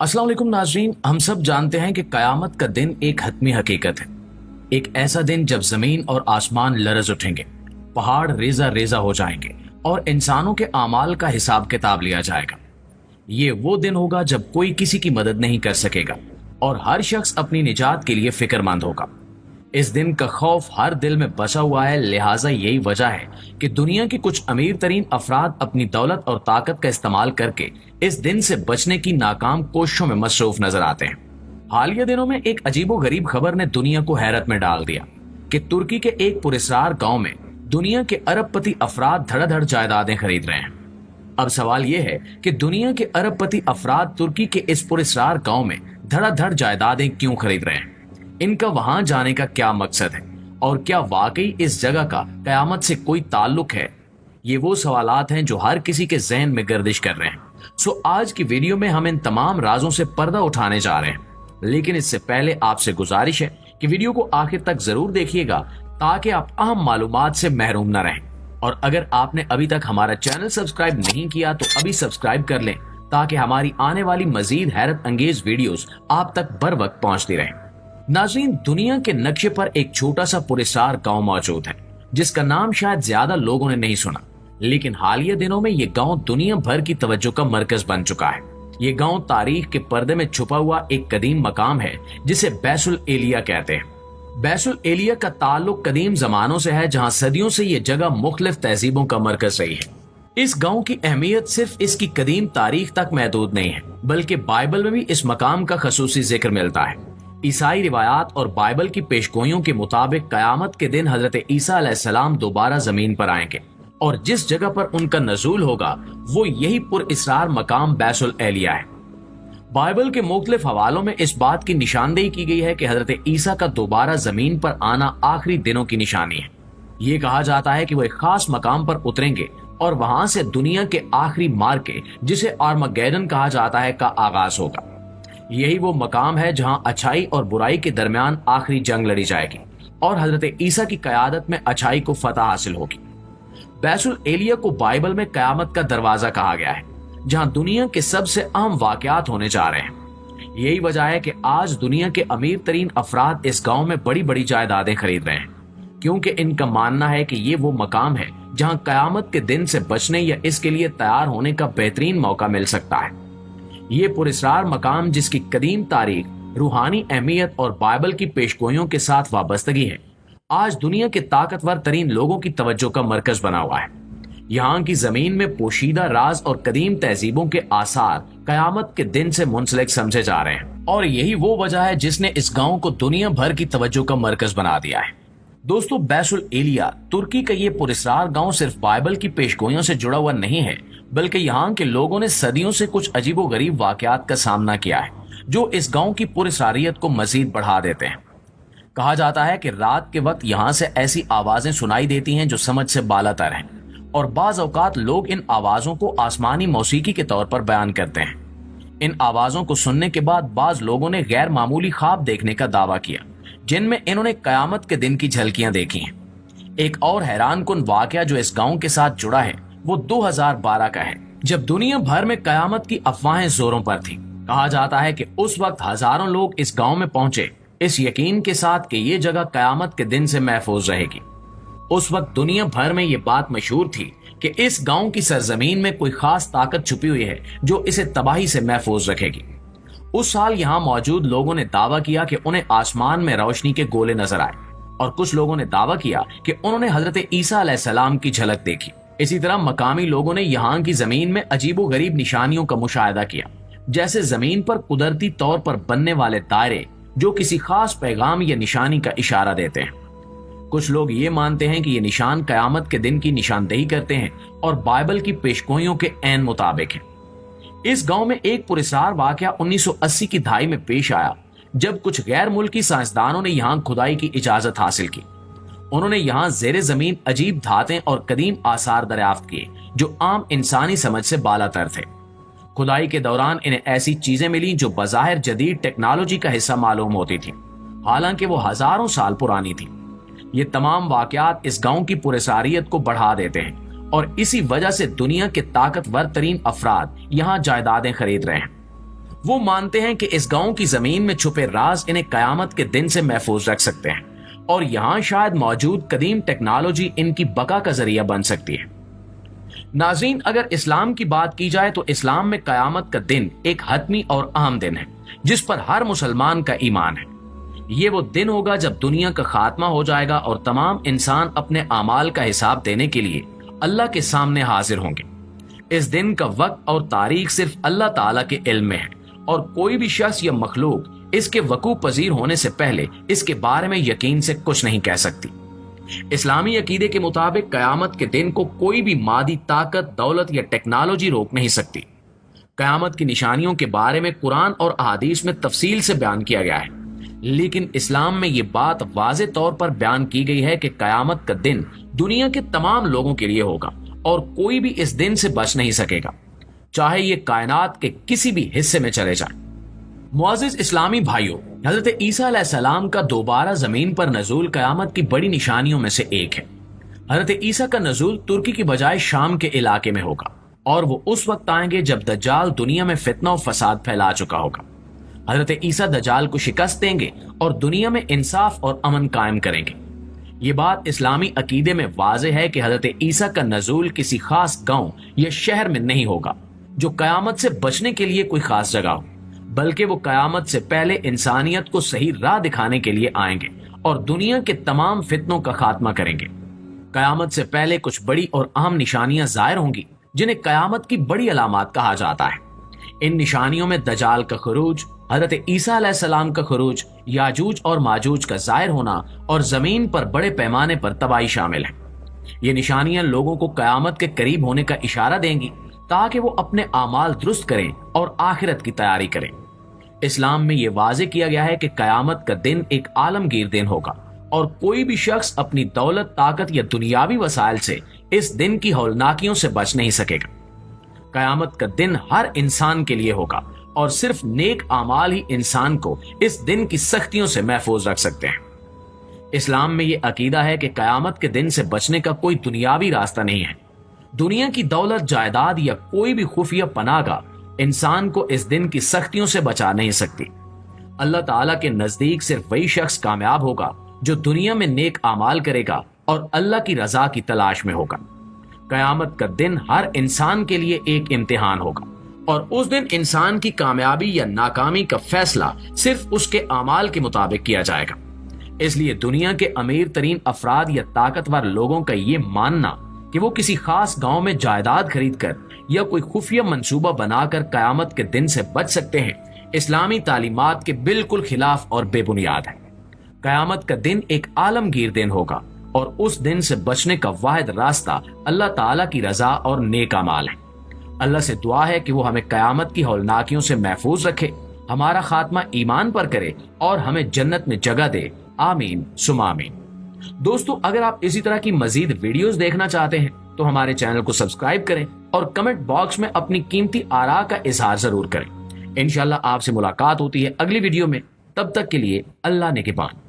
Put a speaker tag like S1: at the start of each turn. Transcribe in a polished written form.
S1: अस्सलाम वालेकुम नाजरीन, हम सब जानते हैं कि कयामत का दिन एक हतमी हकीकत है। एक ऐसा दिन जब जमीन और आसमान लरज उठेंगे, पहाड़ रेजा रेजा हो जाएंगे और इंसानों के आमाल का हिसाब किताब लिया जाएगा। ये वो दिन होगा जब कोई किसी की मदद नहीं कर सकेगा और हर शख्स अपनी निजात के लिए फिक्रमंद होगा। इस दिन का खौफ हर दिल में बसा हुआ है, लिहाजा यही वजह है कि दुनिया के कुछ अमीर तरीन अफराद अपनी दौलत और ताकत का इस्तेमाल करके इस दिन से बचने की नाकाम कोशिशों में मसरूफ नजर आते हैं। हालिया दिनों में एक अजीबो गरीब खबर ने दुनिया को हैरत में डाल दिया कि तुर्की के एक पुरस्कार गांव में दुनिया के अरबपति अफराद धड़ाधड़ जायदादें खरीद रहे हैं। अब सवाल यह है कि दुनिया के अरबपति अफराद तुर्की के इस पुरस्कार गांव में धड़ाधड़ जायदादें क्यों खरीद रहे हैं? इनका वहां जाने का क्या मकसद है और क्या वाकई इस जगह का कयामत से कोई ताल्लुक है? ये वो सवालात हैं जो हर किसी के जहन में गर्दिश कर रहे हैं। सो आज की वीडियो में हम इन तमाम राजों से पर्दा उठाने जा रहे हैं, लेकिन इससे पहले आपसे गुजारिश है कि वीडियो को आखिर तक जरूर देखिएगा ताकि आप अहम मालूमात से महरूम न रहें। और अगर आपने अभी तक हमारा चैनल सब्सक्राइब नहीं किया तो अभी सब्सक्राइब कर लें ताकि हमारी आने वाली मजीद हैरत अंगेज वीडियोस आप तक बर वक्त पहुंचती रहें। नाज़रीन, दुनिया के नक्शे पर एक छोटा सा पुरस्कार गांव मौजूद है जिसका नाम शायद ज्यादा लोगों ने नहीं सुना, लेकिन हालिया दिनों में ये गांव दुनिया भर की तवज्जो का मरकज बन चुका है। ये गांव तारीख के पर्दे में छुपा हुआ एक कदीम मकाम है जिसे बैसुल एलिया कहते हैं। बैसुल एलिया का ताल्लुक कदीम जमानों से है, जहां सदियों से ये जगह मुख्तलिफ तहजीबों का मरकज रही है। इस गांव की अहमियत सिर्फ इसकी कदीम तारीख तक महदूद नहीं है, बल्कि बाइबल में भी इस मकाम का खसूसी जिक्र मिलता है। ईसाई रिवायात और बाइबल की पेशगोइयों के मुताबिक कयामत के दिन हजरत ईसा अलैहिस्सलाम दोबारा जमीन पर आएंगे और जिस जगह पर उनका नजूल होगा वो यही पुरइसरार मकाम बैसुल एलिया है। बाइबल के मुख्तलिफ हवालों में इस बात की निशानदेही की गई है कि हजरत ईसा का दोबारा जमीन पर आना आखिरी दिनों की निशानी है। ये कहा जाता है कि वो एक खास मकाम पर उतरेंगे और वहां से दुनिया के आखिरी मार्के, जिसे आर्मगेडन कहा जाता है, का आगाज होगा। यही वो मकाम है जहां अच्छाई और बुराई के दरमियान आखिरी जंग लड़ी जाएगी और हजरत ईसा की क़यादत में अच्छाई को फतह हासिल होगी। बैसुल एलिया को बाइबल में कयामत का दरवाजा कहा गया है, जहां दुनिया के सबसे अहम वाकयात होने जा रहे हैं। यही वजह है कि आज दुनिया के अमीर तरीन अफराद इस गांव में बड़ी बड़ी जायदादें खरीद रहे हैं, क्योंकि इनका मानना है कि ये वो मकाम है जहां कयामत के दिन से बचने या इसके लिए तैयार होने का बेहतरीन मौका मिल सकता है। ये पुरस्कार मकाम, जिसकी कदीम तारीख, रूहानी अहमियत और बाइबल की पेशगोइयों के साथ वाबस्तगी है, आज दुनिया के ताकतवर तरीन लोगों की तवज्जो का मरकज बना हुआ है। यहाँ की जमीन में पोशीदा राज और कदीम तहजीबों के आसार कयामत के दिन से मुंसलिक समझे जा रहे हैं और यही वो वजह है जिसने इस गांव को दुनिया भर की तवज्जो का मरकज बना दिया है। दोस्तों, बैसुल एलिया तुर्की का ये पुरस्कार गांव सिर्फ बाइबल की पेशगोइयों से जुड़ा हुआ नहीं है, बल्कि यहाँ के लोगों ने सदियों से कुछ अजीबो गरीब वाकयात का सामना किया है जो इस गांव की पुरस्कारियत को मजीद बढ़ा देते हैं। कहा जाता है कि रात के वक्त यहाँ से ऐसी आवाजें सुनाई देती हैं जो समझ से बालातर हैं और बाज औकात लोग इन आवाजों को आसमानी मौसीकी के तौर पर बयान करते हैं। इन आवाजों को सुनने के बाद बाज लोगों ने गैर मामूली ख्वाब देखने का दावा किया, जिनमें इन्होंने कयामत के दिन की झलकियां देखी हैं। एक और हैरान कुन वाकया जो इस गांव के साथ जुड़ा है वो 2012 का है, जब दुनिया भर में कयामत की अफवाहें जोरों पर थी। कहा जाता है कि उस वक्त हजारों लोग इस गांव में पहुंचे, इस यकीन के साथ कि ये जगह कयामत के दिन से महफूज रहेगी। उस वक्त दुनिया भर में ये बात मशहूर थी कि इस गांव की सरजमीन में कोई खास ताकत छुपी हुई है जो इसे तबाही से महफूज रखेगी। उस साल यहाँ मौजूद लोगों ने दावा किया कि उन्हें आसमान में रोशनी के गोले नजर आए और कुछ लोगों ने दावा किया कि उन्होंने हजरत ईसा अलैहिस्सलाम की झलक देखी। इसी तरह मकामी लोगों ने यहाँ की जमीन में अजीबो गरीब निशानियों का मुशाहिदा किया, जैसे जमीन पर कुदरती तौर पर बनने वाले दायरे जो किसी खास पैगाम या निशानी का इशारा देते हैं। कुछ लोग ये मानते हैं कि ये निशान कयामत के दिन की निशानदेही करते हैं और बाइबल की पेशगोइयों के ऐन मुताबिक है। इस गांव में एक पुरस्कार वाकया 1980 की दहाई में पेश आया, जब कुछ गैर मुल्की साइंसदानों ने यहाँ खुदाई की इजाजत हासिल की। उन्होंने यहाँ जेरे जमीन अजीब धातें और कदीम आसार दरियाफ्त किए जो आम इंसानी समझ से बालातर थे। खुदाई के दौरान इन्हें ऐसी चीजें मिली जो बज़ाहिर जदीद टेक्नोलॉजी का हिस्सा मालूम होती थी, हालांकि वो हजारों साल पुरानी थी। ये तमाम वाकयात इस गांव की पुरस्कारियत को बढ़ा देते हैं और इसी वजह से दुनिया के ताकतवर तरीन अफराद यहाँ जायदादें खरीद रहे हैं। وہ مانتے ہیں کہ اس گاؤں کی زمین میں چھپے راز انہیں قیامت کے دن سے محفوظ رکھ سکتے ہیں اور یہاں شاید موجود قدیم ٹیکنالوجی ان کی بقا کا ذریعہ بن سکتی ہے۔ ناظرین، اگر اسلام کی بات کی جائے تو اسلام میں قیامت کا دن ایک حتمی اور اہم دن ہے جس پر ہر مسلمان کا ایمان ہے۔ یہ وہ دن ہوگا جب دنیا کا خاتمہ ہو جائے گا اور تمام انسان اپنے اعمال کا حساب دینے کے لیے اللہ کے سامنے حاضر ہوں گے۔ اس دن کا وقت اور تاریخ صرف اللہ تعالیٰ کے علم میں ہے اور کوئی بھی شخص یا مخلوق اس کے وقوع پذیر ہونے سے پہلے اس کے بارے میں یقین سے کچھ نہیں کہہ سکتی۔ اسلامی عقیدے کے مطابق قیامت کے دن کو کوئی بھی مادی طاقت، دولت یا ٹیکنالوجی روک نہیں سکتی۔ قیامت کی نشانیوں کے بارے میں قرآن اور احادیث میں تفصیل سے بیان کیا گیا ہے، لیکن اسلام میں یہ بات واضح طور پر بیان کی گئی ہے کہ قیامت کا دن دنیا کے تمام لوگوں کے لیے ہوگا اور کوئی بھی اس دن سے بچ نہیں سکے گا، چاہے یہ کائنات کے کسی بھی حصے میں چلے جائیں۔ معزز اسلامی بھائیوں، حضرت عیسیٰ علیہ السلام کا دوبارہ زمین پر نزول قیامت کی بڑی نشانیوں میں سے ایک ہے۔ حضرت عیسیٰ کا نزول ترکی کی بجائے شام کے علاقے میں ہوگا اور وہ اس وقت آئیں گے جب دجال دنیا میں فتنہ و فساد پھیلا چکا ہوگا۔ حضرت عیسیٰ دجال کو شکست دیں گے اور دنیا میں انصاف اور امن قائم کریں گے۔ یہ بات اسلامی عقیدے میں واضح ہے کہ حضرت عیسیٰ کا نزول کسی خاص گاؤں یا شہر میں نہیں ہوگا جو قیامت سے بچنے کے لیے کوئی خاص جگہ ہو، بلکہ وہ قیامت سے پہلے انسانیت کو صحیح راہ دکھانے کے لیے آئیں گے اور دنیا کے تمام فتنوں کا خاتمہ کریں گے۔ قیامت سے پہلے کچھ بڑی اور اہم نشانیاں ظاہر ہوں گی جنہیں قیامت کی بڑی علامات کہا جاتا ہے۔ ان نشانیوں میں دجال کا خروج، حضرت عیسیٰ علیہ السلام کا خروج، یاجوج اور ماجوج کا ظاہر ہونا اور زمین پر بڑے پیمانے پر تباہی شامل ہے۔ یہ نشانیاں لوگوں کو قیامت کے قریب ہونے کا اشارہ دیں گی تاکہ وہ اپنے اعمال درست کریں اور آخرت کی تیاری کریں۔ اسلام میں یہ واضح کیا گیا ہے کہ قیامت کا دن ایک عالمگیر دن ہوگا اور کوئی بھی شخص اپنی دولت، طاقت یا دنیاوی وسائل سے اس دن کی ہولناکیوں سے بچ نہیں سکے گا۔ قیامت کا دن ہر انسان کے لیے ہوگا اور صرف نیک اعمال ہی انسان کو اس دن کی سختیوں سے محفوظ رکھ سکتے ہیں۔ اسلام میں یہ عقیدہ ہے کہ قیامت کے دن سے بچنے کا کوئی دنیاوی راستہ نہیں ہے۔ دنیا کی دولت، جائیداد یا کوئی بھی خفیہ پناہ گاہ انسان کو اس دن کی سختیوں سے بچا نہیں سکتی۔ اللہ تعالیٰ کے نزدیک صرف وہی شخص کامیاب ہوگا جو دنیا میں نیک اعمال کرے گا اور اللہ کی رضا کی تلاش میں ہوگا۔ قیامت کا دن ہر انسان کے لیے ایک امتحان ہوگا اور اس دن انسان کی کامیابی یا ناکامی کا فیصلہ صرف اس کے اعمال کے مطابق کیا جائے گا۔ اس لیے دنیا کے امیر ترین افراد یا طاقتور لوگوں کا یہ ماننا کہ وہ کسی خاص گاؤں میں جائیداد خرید کر یا کوئی خفیہ منصوبہ بنا کر قیامت کے دن سے بچ سکتے ہیں، اسلامی تعلیمات کے بالکل خلاف اور بے بنیاد ہے۔ قیامت کا دن ایک عالمگیر دن ہوگا اور اس دن سے بچنے کا واحد راستہ اللہ تعالیٰ کی رضا اور نیک اعمال ہے۔ اللہ سے دعا ہے کہ وہ ہمیں قیامت کی ہولناکیوں سے محفوظ رکھے، ہمارا خاتمہ ایمان پر کرے اور ہمیں جنت میں جگہ دے، آمین ثم آمین۔ دوستو، اگر آپ اسی طرح کی مزید ویڈیوز دیکھنا چاہتے ہیں تو ہمارے چینل کو سبسکرائب کریں اور کمنٹ باکس میں اپنی قیمتی آراء کا اظہار ضرور کریں۔ انشاءاللہ آپ سے ملاقات ہوتی ہے اگلی ویڈیو میں، تب تک کے لیے اللہ نگہبان۔